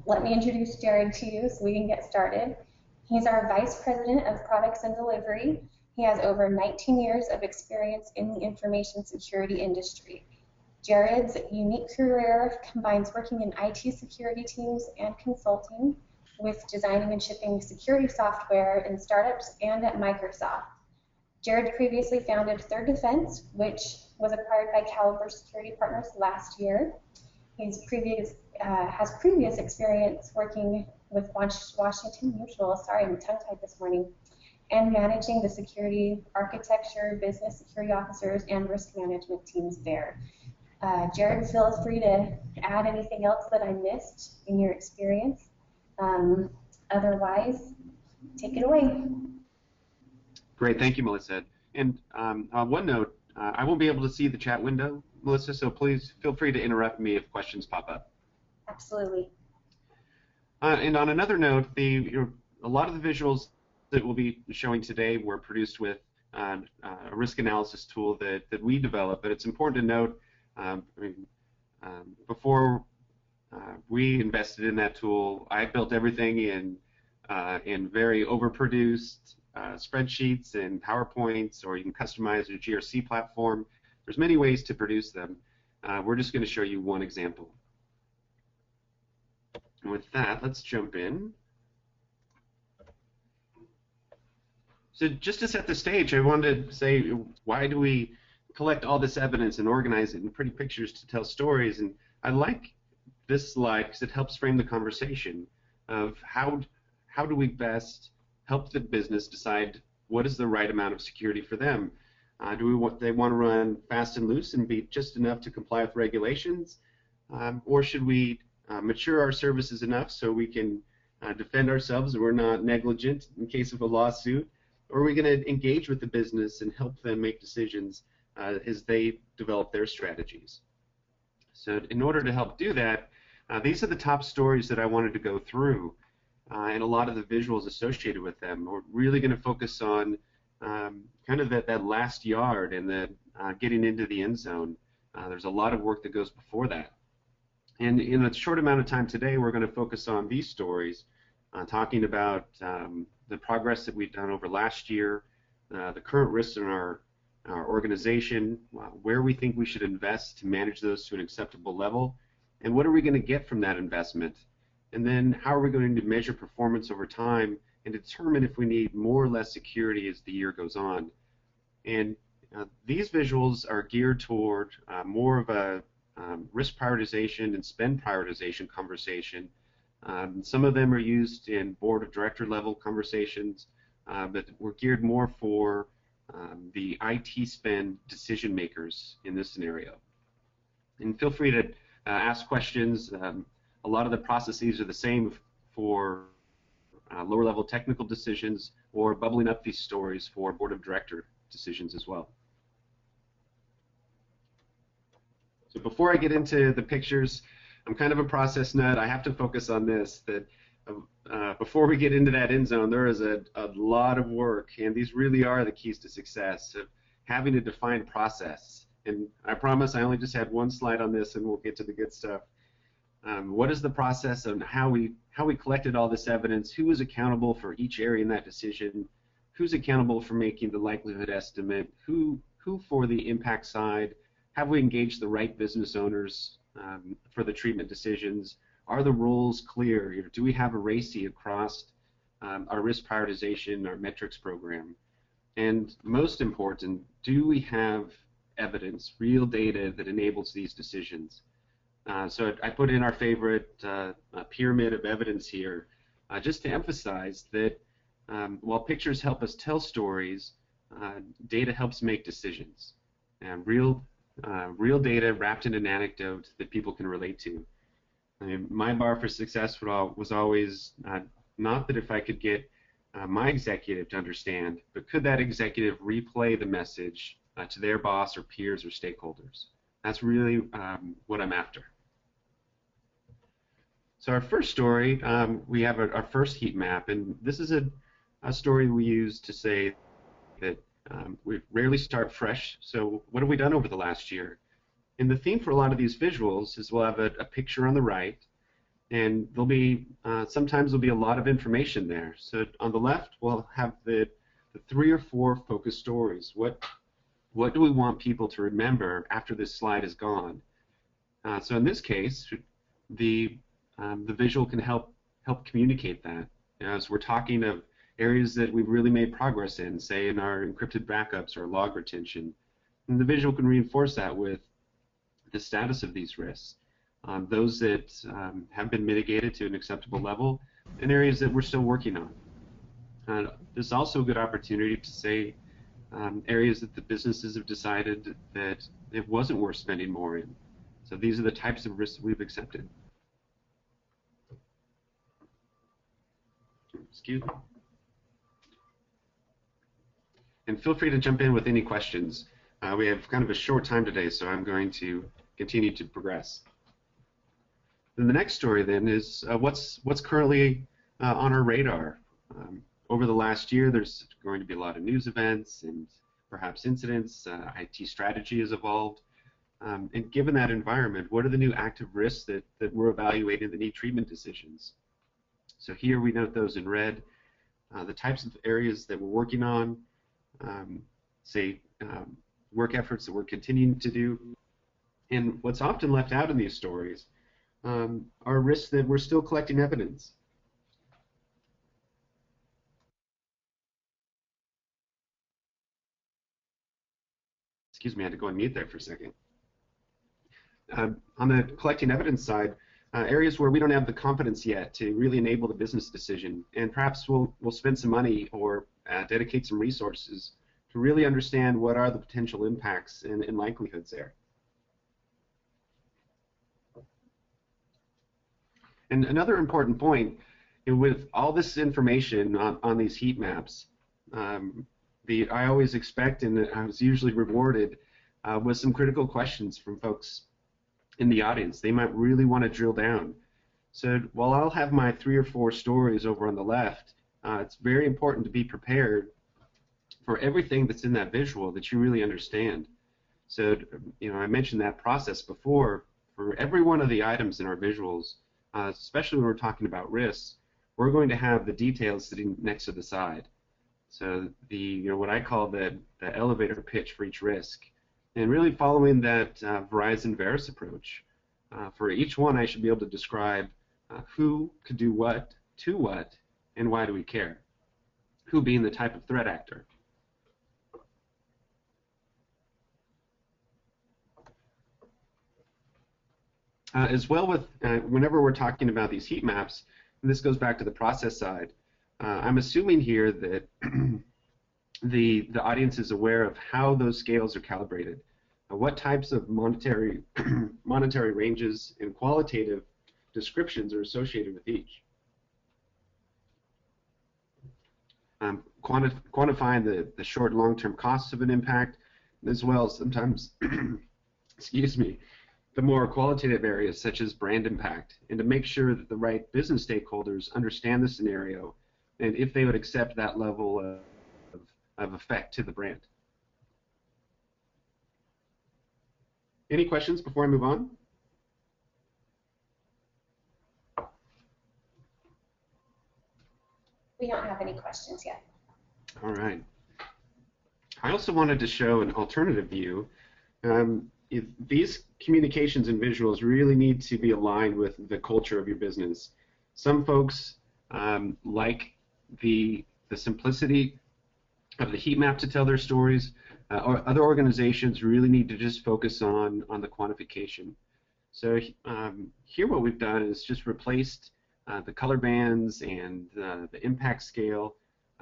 let me introduce Jared to you so we can get started. He's our Vice President of Products and Delivery. He has over 19 years of experience in the information security industry. Jared's unique career combines working in IT security teams and consulting with designing and shipping security software in startups and at Microsoft. Jared previously founded Third Defense, which was acquired by Caliber Security Partners last year. He has previous experience working with Washington Mutual, sorry, I'm tongue-tied this morning, and managing the security architecture, business security officers, and risk management teams there. Jared, feel free to add anything else that I missed in your experience. Otherwise, take it away. Great, thank you, Melissa. And on one note, I won't be able to see the chat window, Melissa, so please feel free to interrupt me if questions pop up. Absolutely. And on another note, a lot of the visuals that we'll be showing today were produced with a risk analysis tool that we developed, but it's important to note, before we invested in that tool, I built everything in very overproduced spreadsheets and PowerPoints, or you can customize your GRC platform. There's many ways to produce them. We're just going to show you one example. And with that, let's jump in. So just to set the stage, I wanted to say, why do we collect all this evidence and organize it in pretty pictures to tell stories? And I like this slide because it helps frame the conversation of how do we best help the business decide what is the right amount of security for them. They want to run fast and loose and be just enough to comply with regulations, or should we mature our services enough so we can defend ourselves and we're not negligent in case of a lawsuit? Or are we going to engage with the business and help them make decisions as they develop their strategies? So in order to help do that, these are the top stories that I wanted to go through, and a lot of the visuals associated with them. We're really going to focus on kind of that last yard and the getting into the end zone. There's a lot of work that goes before that. And in a short amount of time today, we're going to focus on these stories, talking about the progress that we've done over last year, the current risks in our organization, where we think we should invest to manage those to an acceptable level, and what are we going to get from that investment, and then how are we going to measure performance over time and determine if we need more or less security as the year goes on. And these visuals are geared toward more of a risk prioritization and spend prioritization conversation. Some of them are used in board of director level conversations, but we're geared more for the IT spend decision makers in this scenario. And feel free to ask questions. A lot of the processes are the same for lower level technical decisions, or bubbling up these stories for board of director decisions as well. So before I get into the pictures, I'm kind of a process nut. I have to focus on this, that before we get into that end zone, there is a lot of work, and these really are the keys to success, of having a defined process. And I promise I only just had one slide on this, and we'll get to the good stuff. What is the process and how we collected all this evidence? Who is accountable for each area in that decision? Who's accountable for making the likelihood estimate? Who for the impact side? Have we engaged the right business owners for the treatment decisions? Are the roles clear? Do we have a RACI across our risk prioritization, our metrics program? And most important, do we have evidence, real data that enables these decisions? So I put in our favorite pyramid of evidence here, just to emphasize that while pictures help us tell stories, data helps make decisions. And real data wrapped in an anecdote that people can relate to. I mean, my bar for success was always not that if I could get my executive to understand, but could that executive replay the message to their boss or peers or stakeholders? That's really what I'm after. So our first story, we have our first heat map, and this is a story we use to say that we rarely start fresh. So what have we done over the last year? And the theme for a lot of these visuals is we'll have a picture on the right, And there'll be sometimes there'll be a lot of information there. So on the left, we'll have the 3 or 4 focus stories. What do we want people to remember after this slide is gone? So in this case, the visual can help communicate that. As we're talking of areas that we've really made progress in, say in our encrypted backups or log retention, and the visual can reinforce that with the status of these risks. Those that have been mitigated to an acceptable level, and areas that we're still working on. There's also a good opportunity to say areas that the businesses have decided that it wasn't worth spending more in. So these are the types of risks we've accepted. Excuse me. And feel free to jump in with any questions. We have kind of a short time today, so I'm going to continue to progress. And the next story then is what's currently on our radar. Over the last year, there's going to be a lot of news events and perhaps incidents. IT strategy has evolved. And given that environment, what are the new active risks that we're evaluating that need treatment decisions? So here we note those in red. The types of areas that we're working on, work efforts that we're continuing to do. And what's often left out in these stories are risks that we're still collecting evidence. Excuse me, I had to go on mute there for a second. On the collecting evidence side, areas where we don't have the confidence yet to really enable the business decision, and perhaps we'll spend some money or dedicate some resources to really understand what are the potential impacts and likelihoods there. And another important point, with all this information on these heat maps, I always expect, and I was usually rewarded with some critical questions from folks in the audience. They might really want to drill down. So while I'll have my 3 or 4 stories over on the left, it's very important to be prepared for everything that's in that visual that you really understand. So, I mentioned that process before. For every one of the items in our visuals, especially when we're talking about risks, we're going to have the details sitting next to the side. So what I call the elevator pitch for each risk, and really following that Verizon Veris approach. For each one, I should be able to describe who could do what, to what, and why do we care. Who being the type of threat actor. As well with whenever we're talking about these heat maps, and this goes back to the process side, I'm assuming here that the audience is aware of how those scales are calibrated, what types of monetary ranges and qualitative descriptions are associated with each. Quantifying the short and long-term costs of an impact, as well as sometimes, excuse me, the more qualitative areas such as brand impact, and to make sure that the right business stakeholders understand the scenario and if they would accept that level of effect to the brand. Any questions before I move on? We don't have any questions yet. All right. I also wanted to show an alternative view. These communications and visuals really need to be aligned with the culture of your business. Some folks like the simplicity of the heat map to tell their stories, or other organizations really need to just focus on the quantification. So here what we've done is just replaced the color bands and the impact scale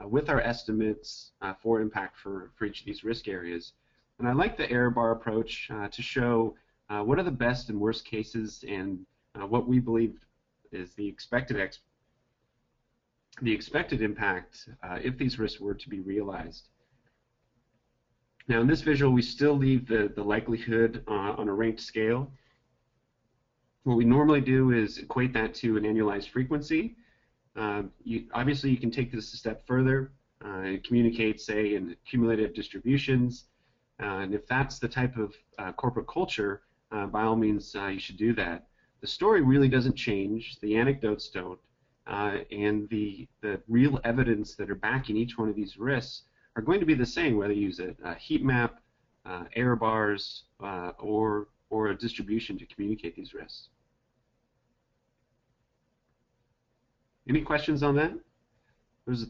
with our estimates for impact for each of these risk areas. And I like the error bar approach to show what are the best and worst cases and what we believe is the expected impact if these risks were to be realized. Now in this visual, we still leave the likelihood on a ranked scale. What we normally do is equate that to an annualized frequency. Obviously, you can take this a step further and communicate, say, in cumulative distributions. And if that's the type of corporate culture, by all means, you should do that. the story really doesn't change, the anecdotes don't, and the real evidence that are backing each one of these risks are going to be the same, whether you use a heat map, error bars, or a distribution to communicate these risks. Any questions on that? There's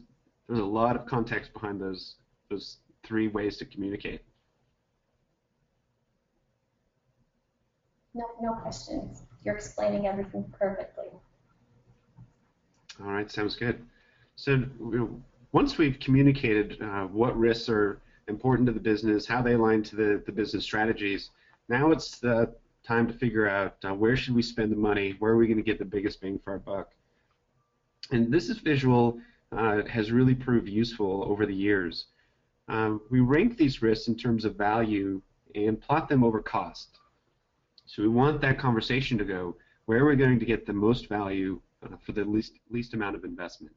a lot of context behind those three ways to communicate. No questions. You're explaining everything perfectly. All right, sounds good. So once we've communicated what risks are important to the business, how they align to the business strategies, now it's the time to figure out where should we spend the money, where are we going to get the biggest bang for our buck. And this visual has really proved useful over the years. We rank these risks in terms of value and plot them over cost. So we want that conversation to go, where are we going to get the most value for the least amount of investment?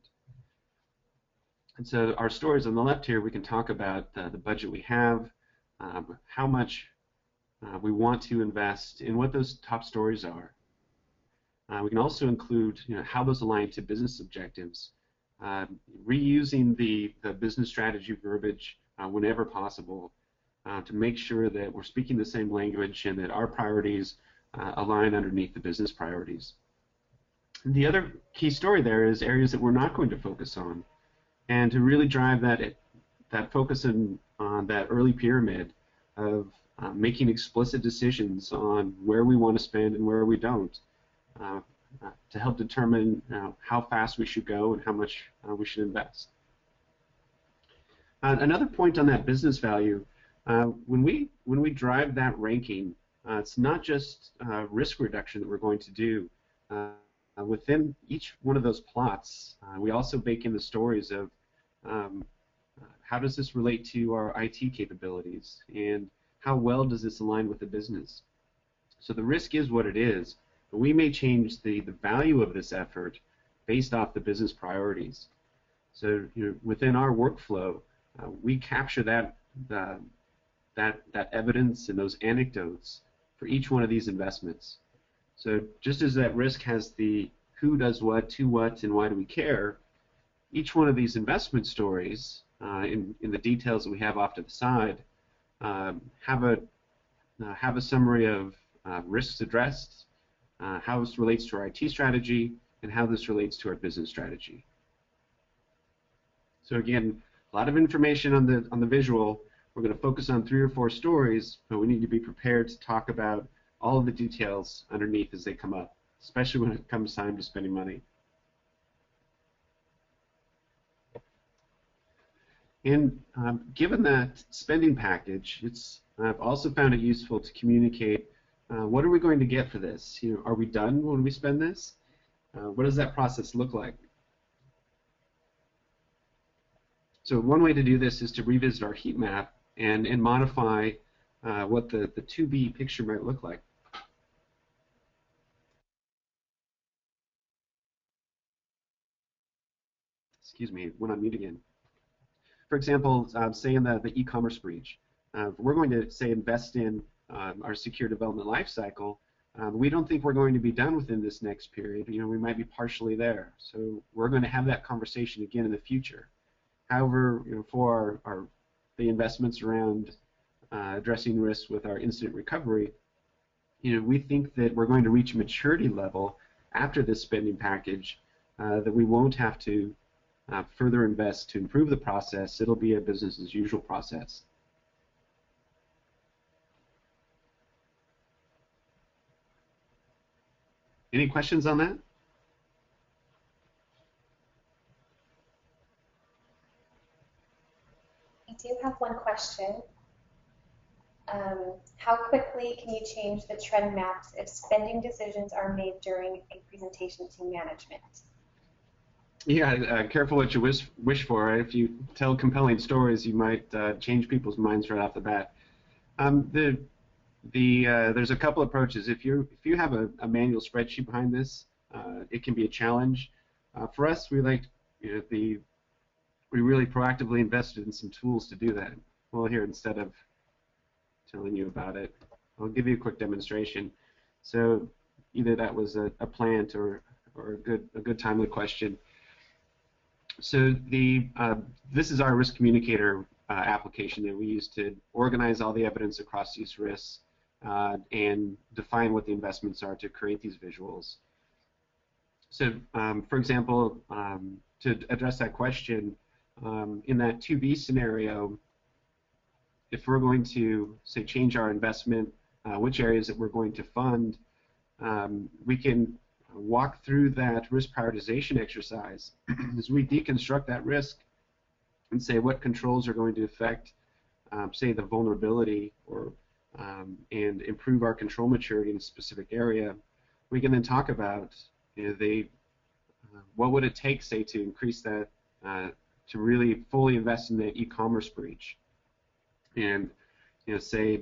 And so our stories on the left here, we can talk about the budget we have, how much we want to invest, and what those top stories are. We can also include how those align to business objectives, reusing the business strategy verbiage whenever possible to make sure that we're speaking the same language and that our priorities align underneath the business priorities. And the other key story there is areas that we're not going to focus on, and to really drive that focus on that early pyramid of making explicit decisions on where we want to spend and where we don't, to help determine how fast we should go and how much we should invest. Another point on that business value, when we drive that ranking, it's not just risk reduction that we're going to do. Within each one of those plots, we also bake in the stories of how does this relate to our IT capabilities, and how well does this align with the business. So the risk is what it is, but we may change the value of this effort based off the business priorities. So within our workflow, we capture that evidence and those anecdotes for each one of these investments. So just as that risk has the who does what, to what, and why do we care, each one of these investment stories, in the details that we have off to the side, have a summary of risks addressed, how this relates to our IT strategy, and how this relates to our business strategy. So again, a lot of information on the visual. We're going to focus on 3 or 4 stories, but we need to be prepared to talk about all of the details underneath as they come up, especially when it comes time to spending money. And given that spending package, I've also found it useful to communicate what are we going to get for this? Are we done when we spend this? What does that process look like? So one way to do this is to revisit our heat map and modify what the to-be picture might look like. Excuse me, went on mute again. For example, say in the e-commerce breach, we're going to say invest in our secure development lifecycle. We don't think we're going to be done within this next period. We might be partially there. So we're going to have that conversation again in the future. However, for the investments around addressing risks with our incident recovery, we think that we're going to reach a maturity level after this spending package that we won't have to further invest to improve the process. It'll be a business as usual process. Any questions on that? I do have one question. How quickly can you change the trend maps if spending decisions are made during a presentation to management? Yeah, careful what you wish for. If you tell compelling stories, you might change people's minds right off the bat. There's a couple approaches. If you have a manual spreadsheet behind this, it can be a challenge. For us, we really proactively invested in some tools to do that. Well, here, instead of telling you about it, I'll give you a quick demonstration. So either that was a plant or a good timely question. So this is our risk communicator application that we use to organize all the evidence across these risks and define what the investments are to create these visuals. So, for example, to address that question, in that 2B scenario, if we're going to, say, change our investment, which areas that we're going to fund, we can walk through that risk prioritization exercise as we deconstruct that risk and say what controls are going to affect, say, the vulnerability or and improve our control maturity in a specific area. We can then talk about, what would it take, say, to increase that, to really fully invest in the e-commerce breach, and say,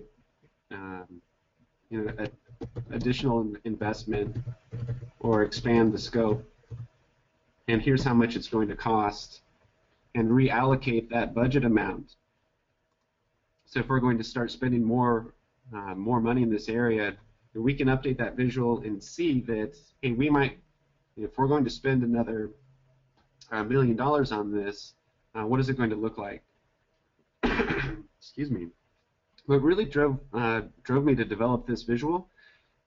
additional investment or expand the scope, and here's how much it's going to cost, and reallocate that budget amount. So if we're going to start spending more money in this area, we can update that visual and see that, hey, we might, if we're going to spend another $1 million on this, what is it going to look like? Excuse me. What really drove me to develop this visual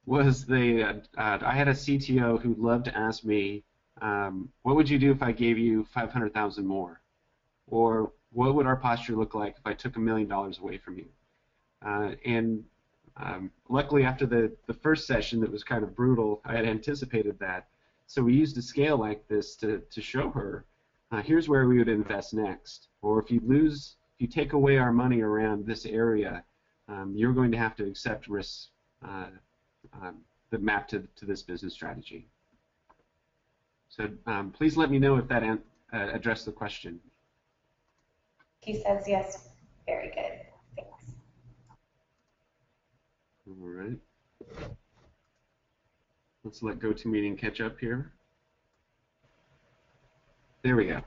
was I had a CTO who loved to ask me, what would you do if I gave you 500,000 more? Or what would our posture look like if I took $1 million away from you? And luckily, after the first session that was kind of brutal, I had anticipated that. So we used a scale like this to show her, here's where we would invest next. Or if you take away our money around this area, you're going to have to accept risks that map to this business strategy. So please let me know if that addressed the question. He says yes. Very good. Thanks. All right. Let's let GoToMeeting catch up here. There we go.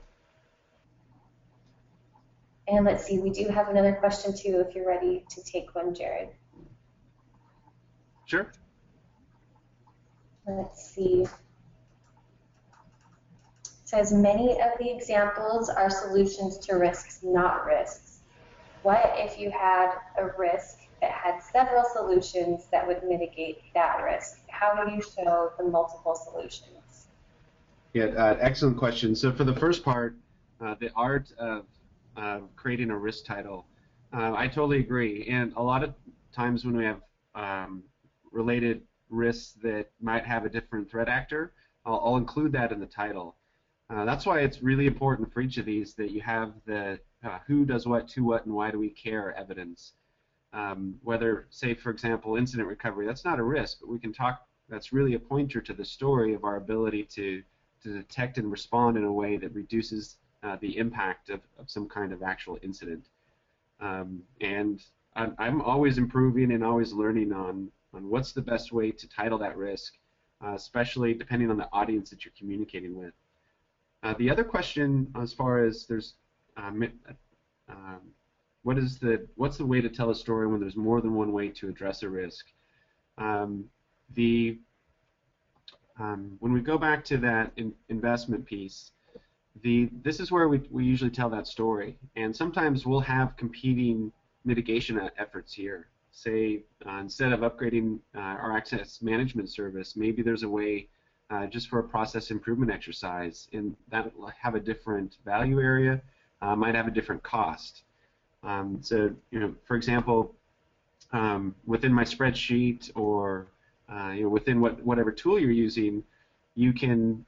And let's see, we do have another question too, if you're ready to take one, Jared. Sure. Let's see. It says many of the examples are solutions to risks, not risks. What if you had a risk that had several solutions that would mitigate that risk? How would you show the multiple solutions? Yeah, excellent question. So for the first part, the art of creating a risk title, I totally agree. And a lot of times when we have related risks that might have a different threat actor, I'll include that in the title. That's why it's really important for each of these that you have the who does what, to what, and why do we care evidence. Whether, say, for example, incident recovery, that's not a risk, but we can talk, that's really a pointer to the story of our ability to detect and respond in a way that reduces the impact of some kind of actual incident. And I'm always improving and always learning on what's the best way to title that risk, especially depending on the audience that you're communicating with. The other question, as far as there's what's the way to tell a story when there's more than one way to address a risk? When we go back to that investment piece, this is where we usually tell that story, and sometimes we'll have competing mitigation efforts here. Say, instead of upgrading our access management service, maybe there's a way just for a process improvement exercise, and that will have a different value area, might have a different cost. So, for example, within my spreadsheet or within whatever tool you're using, you can.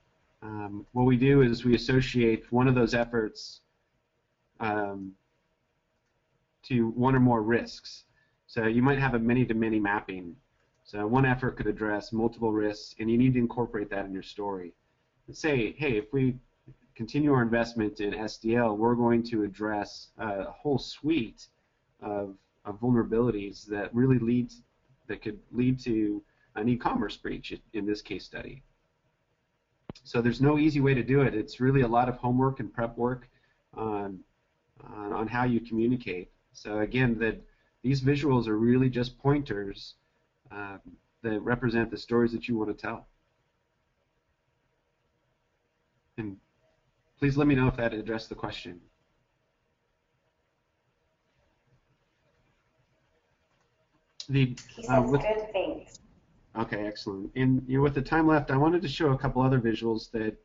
What we do is we associate one of those efforts to one or more risks. So you might have a many-to-many mapping. So one effort could address multiple risks, and you need to incorporate that in your story. And say, hey, if we continue our investment in SDL, we're going to address a whole suite of vulnerabilities that really could lead to an e-commerce breach in this case study. So there's no easy way to do it. It's really a lot of homework and prep work on how you communicate. So again, these visuals are really just pointers that represent the stories that you want to tell. And please let me know if that addressed the question. He says good, thanks. Okay, excellent. And with the time left, I wanted to show a couple other visuals that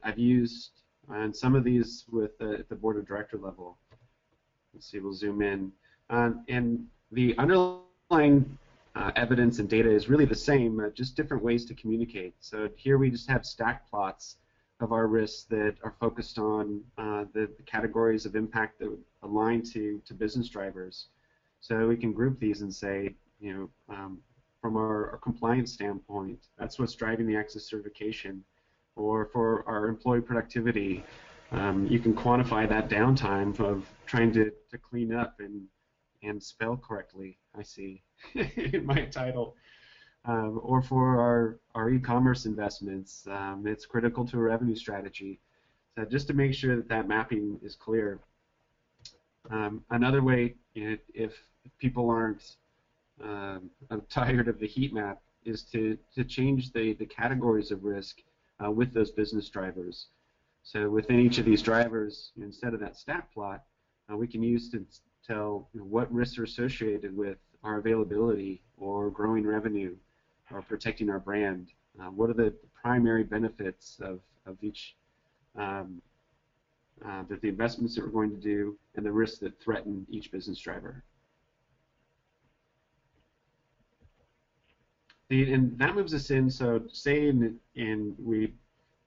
I've used, and some of these at the board of director level. Let's see, we'll zoom in. And the underlying evidence and data is really the same, just different ways to communicate. So here we just have stack plots of our risks that are focused on the categories of impact that align to business drivers. So we can group these and say, from our compliance standpoint, that's what's driving the access certification. Or for our employee productivity, you can quantify that downtime of trying to clean up and spell correctly, I see, in my title. Or for our e-commerce investments, it's critical to a revenue strategy. So just to make sure that mapping is clear. Another way, if people aren't tired of the heat map, is to change the categories of risk with those business drivers. So within each of these drivers, instead of that stack plot, we can use to tell what risks are associated with our availability or growing revenue or protecting our brand. What are the primary benefits of each, that the investments that we're going to do and the risks that threaten each business driver. And that moves us in, so say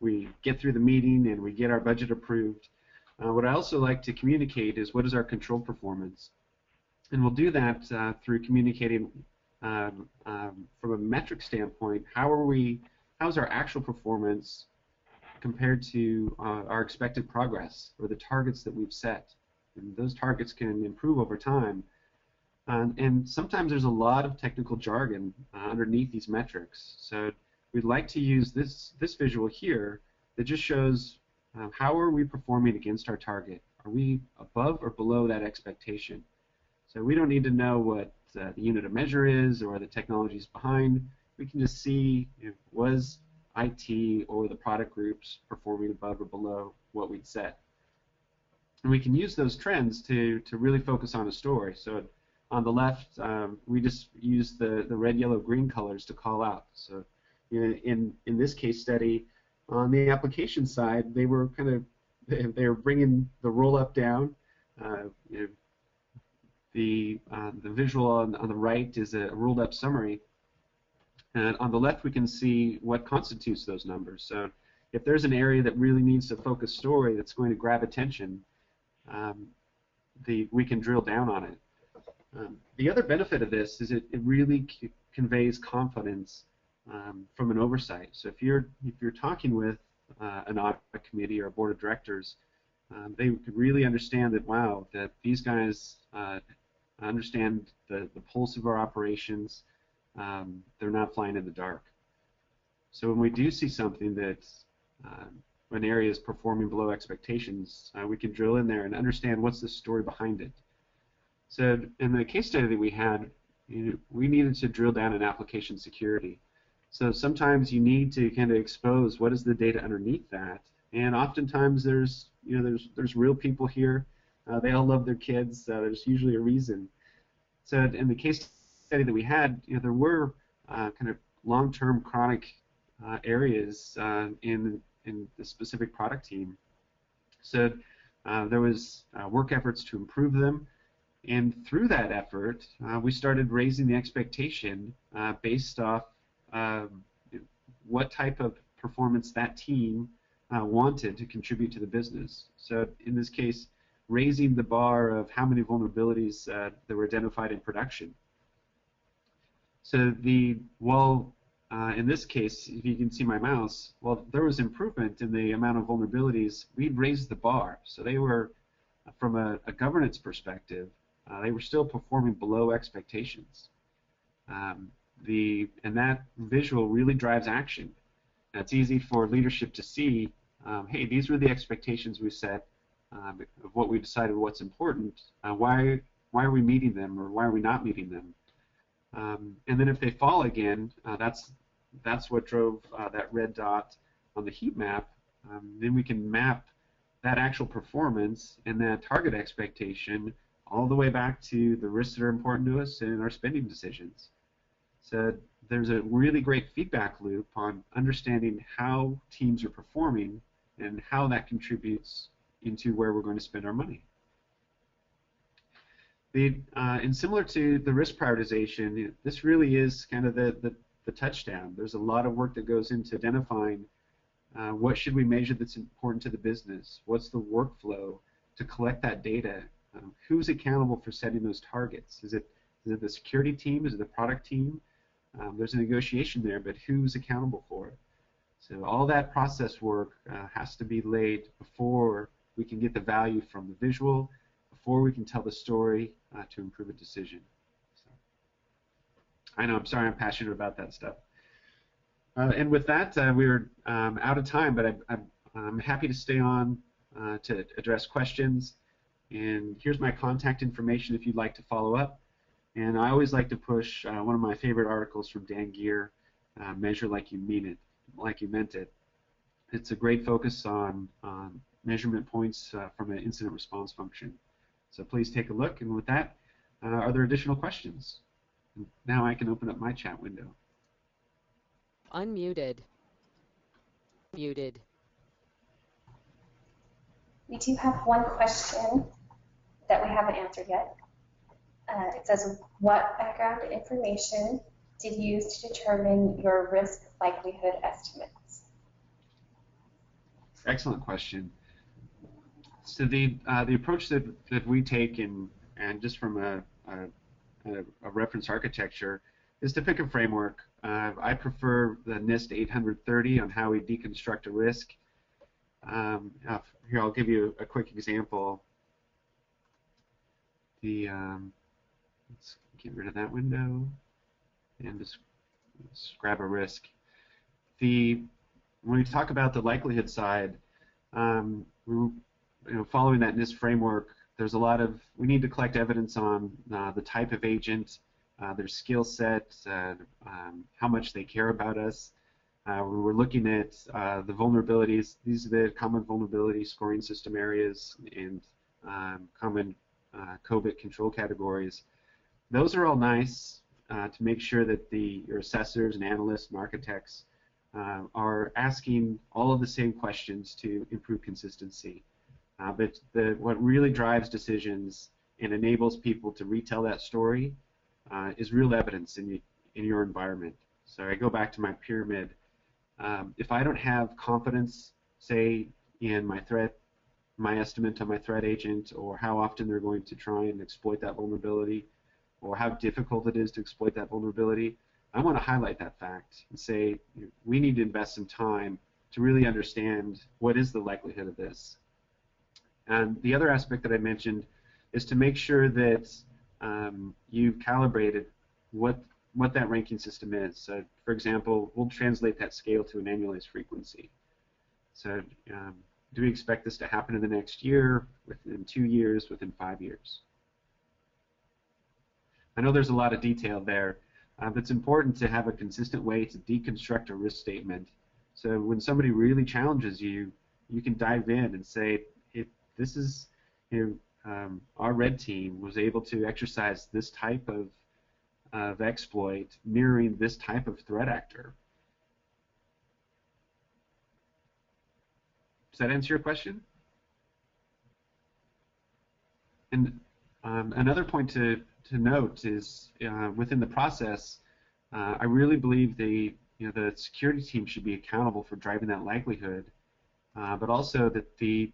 we get through the meeting and we get our budget approved. What I also like to communicate is what is our control performance. And we'll do that through communicating from a metric standpoint, how's our actual performance compared to our expected progress or the targets that we've set. And those targets can improve over time. And sometimes there's a lot of technical jargon underneath these metrics. So we'd like to use this visual here that just shows how are we performing against our target. Are we above or below that expectation? So we don't need to know what the unit of measure is or the technologies behind. We can just see was IT or the product groups performing above or below what we'd set. And we can use those trends to really focus on a story. So on the left, we just use the red, yellow, green colors to call out. So in this case study, on the application side, they were they were bringing the roll up down. The visual on the right is a rolled up summary, and on the left we can see what constitutes those numbers. So if there's an area that really needs a focused story that's going to grab attention, we can drill down on it. The other benefit of this is it really conveys confidence from an oversight. So if you're talking with an audit committee or a board of directors, they could really understand that, wow, that these guys understand the pulse of our operations. They're not flying in the dark. So when we do see something that's an area is performing below expectations, we can drill in there and understand what's the story behind it. So in the case study that we had, we needed to drill down in application security. So sometimes you need to kind of expose what is the data underneath that, and oftentimes there's real people here. They all love their kids. There's usually a reason. So in the case study that we had, there were kind of long-term chronic areas in the specific product team. So there was work efforts to improve them. And through that effort, we started raising the expectation based off what type of performance that team wanted to contribute to the business. So in this case, raising the bar of how many vulnerabilities that were identified in production. So in this case, if you can see my mouse, well, there was improvement in the amount of vulnerabilities. We'd raised the bar. So they were, from a governance perspective, they were still performing below expectations. And that visual really drives action. Now, it's easy for leadership to see, hey, these were the expectations we set of what we decided what's important. Why are we meeting them, or why are we not meeting them? And then if they fall again, that's what drove that red dot on the heat map. Then we can map that actual performance and that target expectation all the way back to the risks that are important to us in our spending decisions. So there's a really great feedback loop on understanding how teams are performing and how that contributes into where we're going to spend our money. And similar to the risk prioritization, this really is kind of the touchdown. There's a lot of work that goes into identifying what should we measure that's important to the business, what's the workflow to collect that data, who's accountable for setting those targets. Is it the security team, is it the product team? There's a negotiation there, but who's accountable for it? So all that process work has to be laid before we can get the value from the visual, before we can tell the story to improve a decision. So, I know, I'm sorry I'm passionate about that stuff. And with that, we're out of time, but I'm happy to stay on to address questions. And here's my contact information if you'd like to follow up. And I always like to push one of my favorite articles from Dan Gear, Measure Like You Mean It, Like You Meant It. It's a great focus on measurement points from an incident response function. So please take a look. And with that, are there additional questions? Now I can open up my chat window. Unmuted. Muted. We do have one question that we haven't answered yet. It says, what background information did you use to determine your risk likelihood estimates? Excellent question. So the approach that we take, and just from a reference architecture, is to pick a framework. I prefer the NIST 830 on how we deconstruct a risk. Here, I'll give you a quick example. Let's get rid of that window and just grab a risk. When we talk about the likelihood side, following that NIST framework, there's a lot of, we need to collect evidence on the type of agent, their skill set, how much they care about us. We're looking at the vulnerabilities. These are the common vulnerability scoring system areas and common COVID control categories. Those are all nice to make sure that your assessors and analysts and architects are asking all of the same questions to improve consistency. But what really drives decisions and enables people to retell that story is real evidence in your environment. So I go back to my pyramid. If I don't have confidence, say, in my estimate on my threat agent, or how often they're going to try and exploit that vulnerability, or how difficult it is to exploit that vulnerability, I want to highlight that fact and say we need to invest some time to really understand what is the likelihood of this. And the other aspect that I mentioned is to make sure that you've calibrated what that ranking system is. So, for example, we'll translate that scale to an annualized frequency. So do we expect this to happen in the next year, within 2 years, within 5 years? I know there's a lot of detail there, but it's important to have a consistent way to deconstruct a risk statement. So when somebody really challenges you, you can dive in and say, if this is, our red team was able to exercise this type of exploit mirroring this type of threat actor. Does that answer your question? And another point to note is within the process, I really believe the security team should be accountable for driving that likelihood, but also that the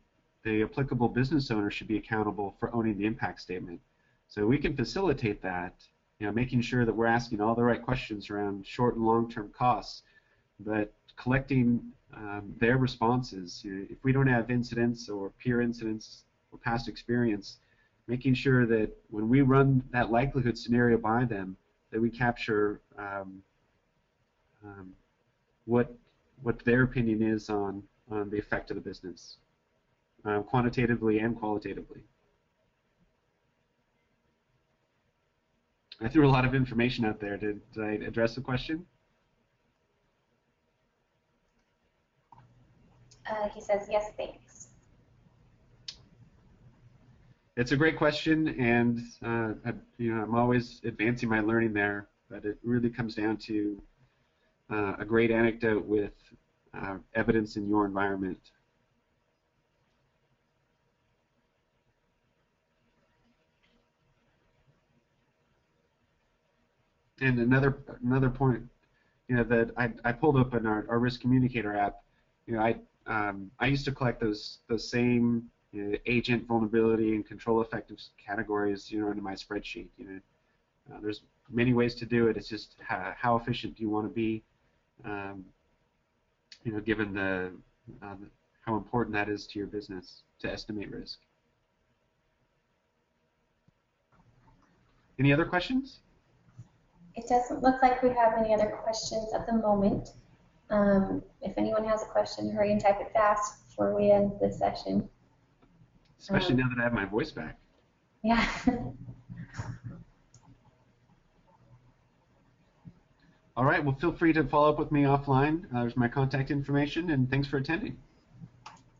applicable business owner should be accountable for owning the impact statement. So we can facilitate that, making sure that we're asking all the right questions around short and long-term costs, but collecting their responses. If we don't have incidents or peer incidents or past experience, making sure that when we run that likelihood scenario by them, that we capture what their opinion is on the effect of the business, quantitatively and qualitatively. I threw a lot of information out there. Did I address the question? He says, yes, thanks. It's a great question, and I'm always advancing my learning there. But it really comes down to a great anecdote with evidence in your environment. And another point, that I pulled up in our risk communicator app. I used to collect those same agent vulnerability and control effectiveness categories into my spreadsheet. There's many ways to do it. It's just how efficient do you want to be, given how important that is to your business to estimate risk. Any other questions? It doesn't look like we have any other questions at the moment. If anyone has a question, hurry and type it fast before we end this session. Especially now that I have my voice back. Yeah. All right, well, feel free to follow up with me offline. There's my contact information, and thanks for attending.